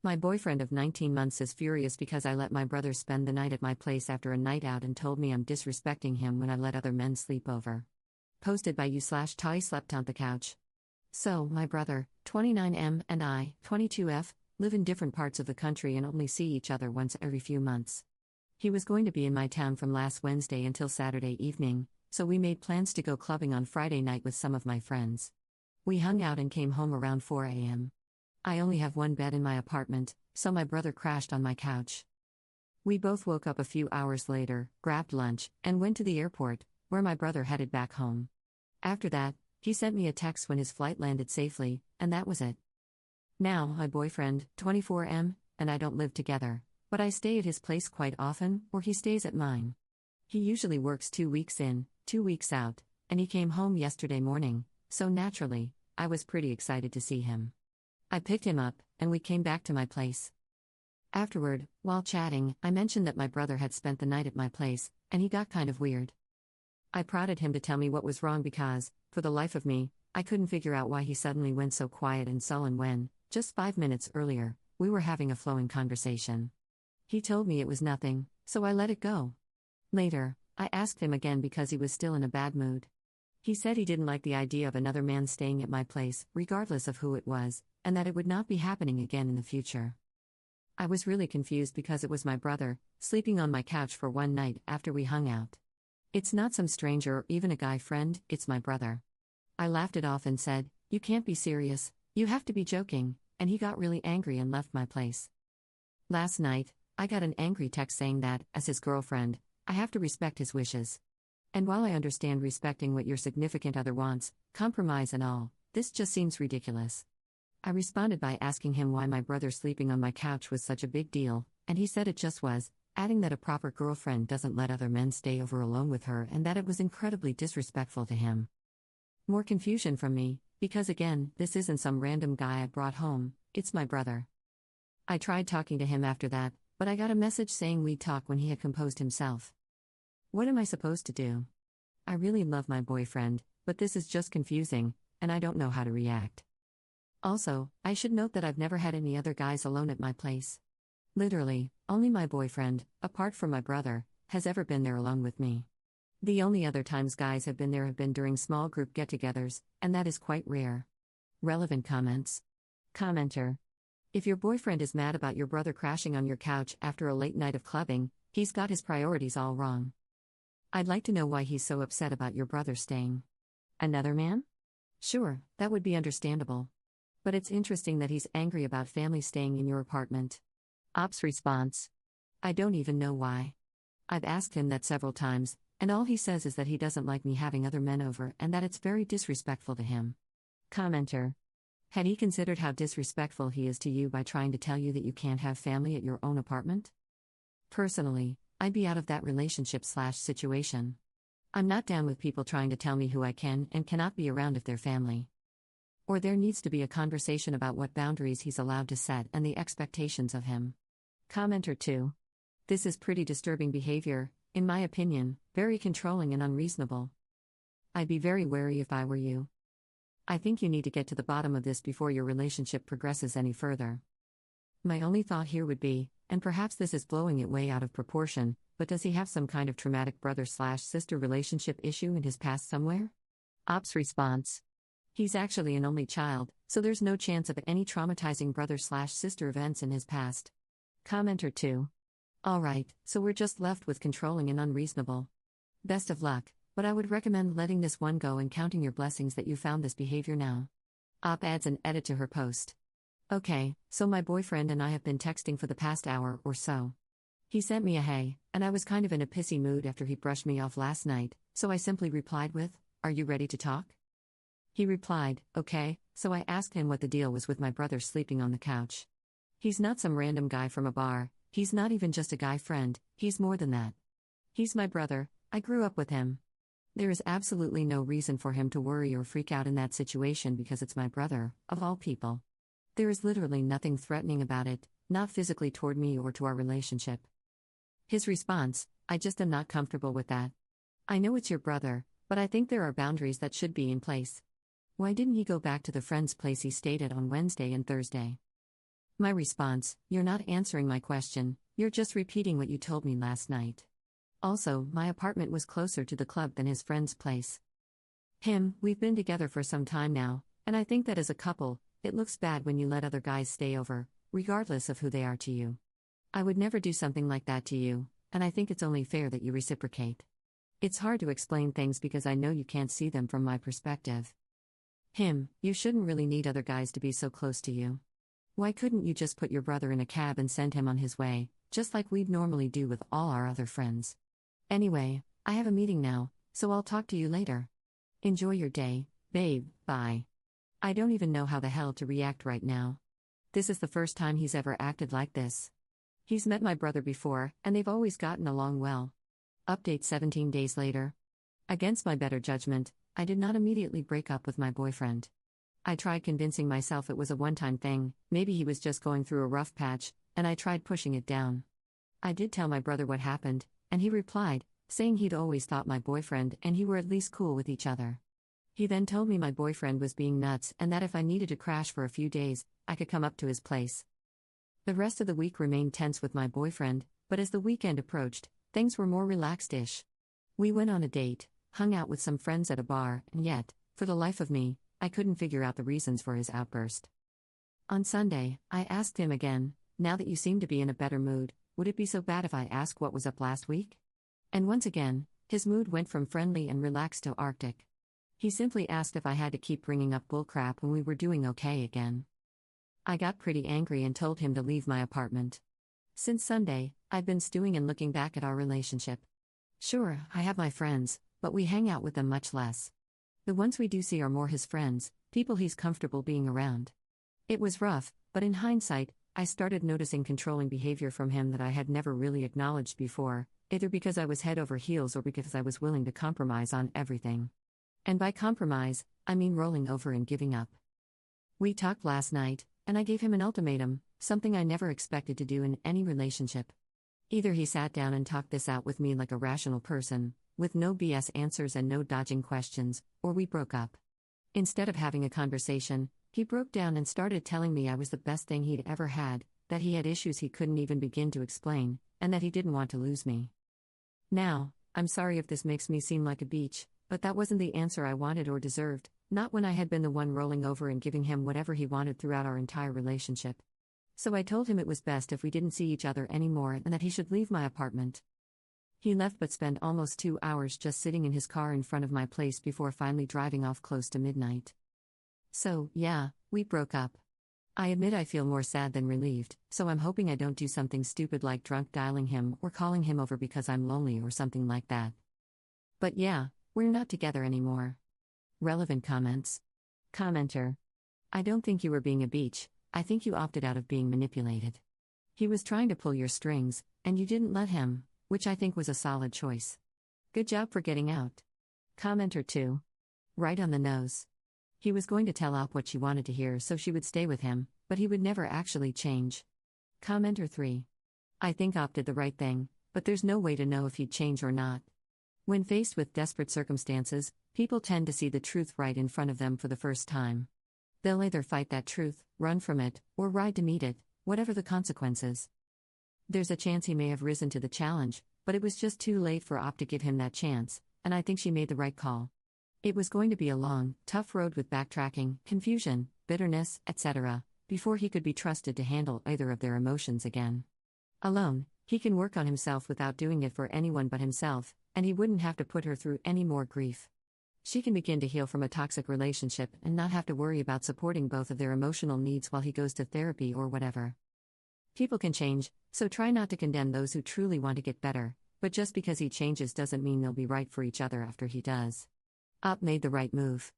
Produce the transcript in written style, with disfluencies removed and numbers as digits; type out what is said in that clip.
My boyfriend of 19 months is furious because I let my brother spend the night at my place after a night out and told me I'm disrespecting him when I let other men sleep over. Posted by you/Tai slept on the couch. So, my brother, 29M, and I, 22F, live in different parts of the country and only see each other once every few months. He was going to be in my town from last Wednesday until Saturday evening, so we made plans to go clubbing on Friday night with some of my friends. We hung out and came home around 4 a.m. I only have one bed in my apartment, so my brother crashed on my couch. We both woke up a few hours later, grabbed lunch, and went to the airport, where my brother headed back home. After that, he sent me a text when his flight landed safely, and that was it. Now, my boyfriend, 24M, and I don't live together, but I stay at his place quite often, or he stays at mine. He usually works 2 weeks in, 2 weeks out, and he came home yesterday morning, so naturally, I was pretty excited to see him. I picked him up, and we came back to my place. Afterward, while chatting, I mentioned that my brother had spent the night at my place, and he got kind of weird. I prodded him to tell me what was wrong because, for the life of me, I couldn't figure out why he suddenly went so quiet and sullen when, just 5 minutes earlier, we were having a flowing conversation. He told me it was nothing, so I let it go. Later, I asked him again because he was still in a bad mood. He said he didn't like the idea of another man staying at my place, regardless of who it was, and that it would not be happening again in the future. I was really confused because it was my brother, sleeping on my couch for one night after we hung out. It's not some stranger or even a guy friend, it's my brother. I laughed it off and said, "You can't be serious, you have to be joking," and he got really angry and left my place. Last night, I got an angry text saying that, as his girlfriend, I have to respect his wishes. And while I understand respecting what your significant other wants, compromise and all, this just seems ridiculous. I responded by asking him why my brother sleeping on my couch was such a big deal, and he said it just was, adding that a proper girlfriend doesn't let other men stay over alone with her and that it was incredibly disrespectful to him. More confusion from me, because again, this isn't some random guy I brought home, it's my brother. I tried talking to him after that, but I got a message saying we'd talk when he had composed himself. What am I supposed to do? I really love my boyfriend, but this is just confusing, and I don't know how to react. Also, I should note that I've never had any other guys alone at my place. Literally, only my boyfriend, apart from my brother, has ever been there alone with me. The only other times guys have been there have been during small group get-togethers, and that is quite rare. Relevant comments. Commenter. If your boyfriend is mad about your brother crashing on your couch after a late night of clubbing, he's got his priorities all wrong. I'd like to know why he's so upset about your brother staying. Another man? Sure, that would be understandable. But it's interesting that he's angry about family staying in your apartment. Ops response. I don't even know why. I've asked him that several times, and all he says is that he doesn't like me having other men over and that it's very disrespectful to him. Commenter. Had he considered how disrespectful he is to you by trying to tell you that you can't have family at your own apartment? Personally, I'd be out of that relationship/situation. I'm not down with people trying to tell me who I can and cannot be around if they're family. Or there needs to be a conversation about what boundaries he's allowed to set and the expectations of him. Commenter 2. This is pretty disturbing behavior, in my opinion, very controlling and unreasonable. I'd be very wary if I were you. I think you need to get to the bottom of this before your relationship progresses any further. My only thought here would be, and perhaps this is blowing it way out of proportion, but does he have some kind of traumatic brother/sister relationship issue in his past somewhere? Ops response. He's actually an only child, so there's no chance of any traumatizing brother/sister events in his past. Commenter 2. Alright, so we're just left with controlling and unreasonable. Best of luck, but I would recommend letting this one go and counting your blessings that you found this behavior now. Op adds an edit to her post. Okay, so my boyfriend and I have been texting for the past hour or so. He sent me a hey, and I was kind of in a pissy mood after he brushed me off last night, so I simply replied with, "Are you ready to talk?" He replied, "Okay," so I asked him what the deal was with my brother sleeping on the couch. He's not some random guy from a bar, he's not even just a guy friend, he's more than that. He's my brother, I grew up with him. There is absolutely no reason for him to worry or freak out in that situation because it's my brother, of all people. There is literally nothing threatening about it, not physically toward me or to our relationship. His response, I just am not comfortable with that. I know it's your brother, but I think there are boundaries that should be in place. Why didn't he go back to the friend's place he stayed at on Wednesday and Thursday? My response: "You're not answering my question, you're just repeating what you told me last night." Also, my apartment was closer to the club than his friend's place. Him: "We've been together for some time now, and I think that as a couple, it looks bad when you let other guys stay over, regardless of who they are to you. I would never do something like that to you, and I think it's only fair that you reciprocate. It's hard to explain things because I know you can't see them from my perspective." Him: "You shouldn't really need other guys to be so close to you. Why couldn't you just put your brother in a cab and send him on his way, just like we'd normally do with all our other friends? Anyway, I have a meeting now, so I'll talk to you later. Enjoy your day, babe, bye." I don't even know how the hell to react right now. This is the first time he's ever acted like this. He's met my brother before, and they've always gotten along well. Update 17 days later. Against my better judgment, I did not immediately break up with my boyfriend. I tried convincing myself it was a one-time thing, maybe he was just going through a rough patch, and I tried pushing it down. I did tell my brother what happened, and he replied, saying he'd always thought my boyfriend and he were at least cool with each other. He then told me my boyfriend was being nuts and that if I needed to crash for a few days, I could come up to his place. The rest of the week remained tense with my boyfriend, but as the weekend approached, things were more relaxed-ish. We went on a date, hung out with some friends at a bar, and yet, for the life of me, I couldn't figure out the reasons for his outburst. On Sunday, I asked him again, "Now that you seem to be in a better mood, would it be so bad if I ask what was up last week?" And once again, his mood went from friendly and relaxed to Arctic. He simply asked if I had to keep bringing up bullcrap when we were doing okay again. I got pretty angry and told him to leave my apartment. Since Sunday, I've been stewing and looking back at our relationship. Sure, I have my friends, but we hang out with them much less. The ones we do see are more his friends, people he's comfortable being around. It was rough, but in hindsight, I started noticing controlling behavior from him that I had never really acknowledged before, either because I was head over heels or because I was willing to compromise on everything. And by compromise, I mean rolling over and giving up. We talked last night, and I gave him an ultimatum, something I never expected to do in any relationship. Either he sat down and talked this out with me like a rational person, with no BS answers and no dodging questions, or we broke up. Instead of having a conversation, he broke down and started telling me I was the best thing he'd ever had, that he had issues he couldn't even begin to explain, and that he didn't want to lose me. Now, I'm sorry if this makes me seem like a beach, but that wasn't the answer I wanted or deserved, not when I had been the one rolling over and giving him whatever he wanted throughout our entire relationship. So I told him it was best if we didn't see each other anymore and that he should leave my apartment. He left but spent almost 2 hours just sitting in his car in front of my place before finally driving off close to midnight. So, yeah, we broke up. I admit I feel more sad than relieved, so I'm hoping I don't do something stupid like drunk dialing him or calling him over because I'm lonely or something like that. But yeah, we're not together anymore. Relevant comments. Commenter: I don't think you were being a beach, I think you opted out of being manipulated. He was trying to pull your strings, and you didn't let him, which I think was a solid choice. Good job for getting out. Commenter 2. Right on the nose. He was going to tell Op what she wanted to hear so she would stay with him, but he would never actually change. Commenter 3. I think Op did the right thing, but there's no way to know if he'd change or not. When faced with desperate circumstances, people tend to see the truth right in front of them for the first time. They'll either fight that truth, run from it, or ride to meet it, whatever the consequences. There's a chance he may have risen to the challenge, but it was just too late for Op to give him that chance, and I think she made the right call. It was going to be a long, tough road with backtracking, confusion, bitterness, etc., before he could be trusted to handle either of their emotions again. Alone, he can work on himself without doing it for anyone but himself, and he wouldn't have to put her through any more grief. She can begin to heal from a toxic relationship and not have to worry about supporting both of their emotional needs while he goes to therapy or whatever. People can change, so try not to condemn those who truly want to get better, but just because he changes doesn't mean they'll be right for each other after he does. Op made the right move.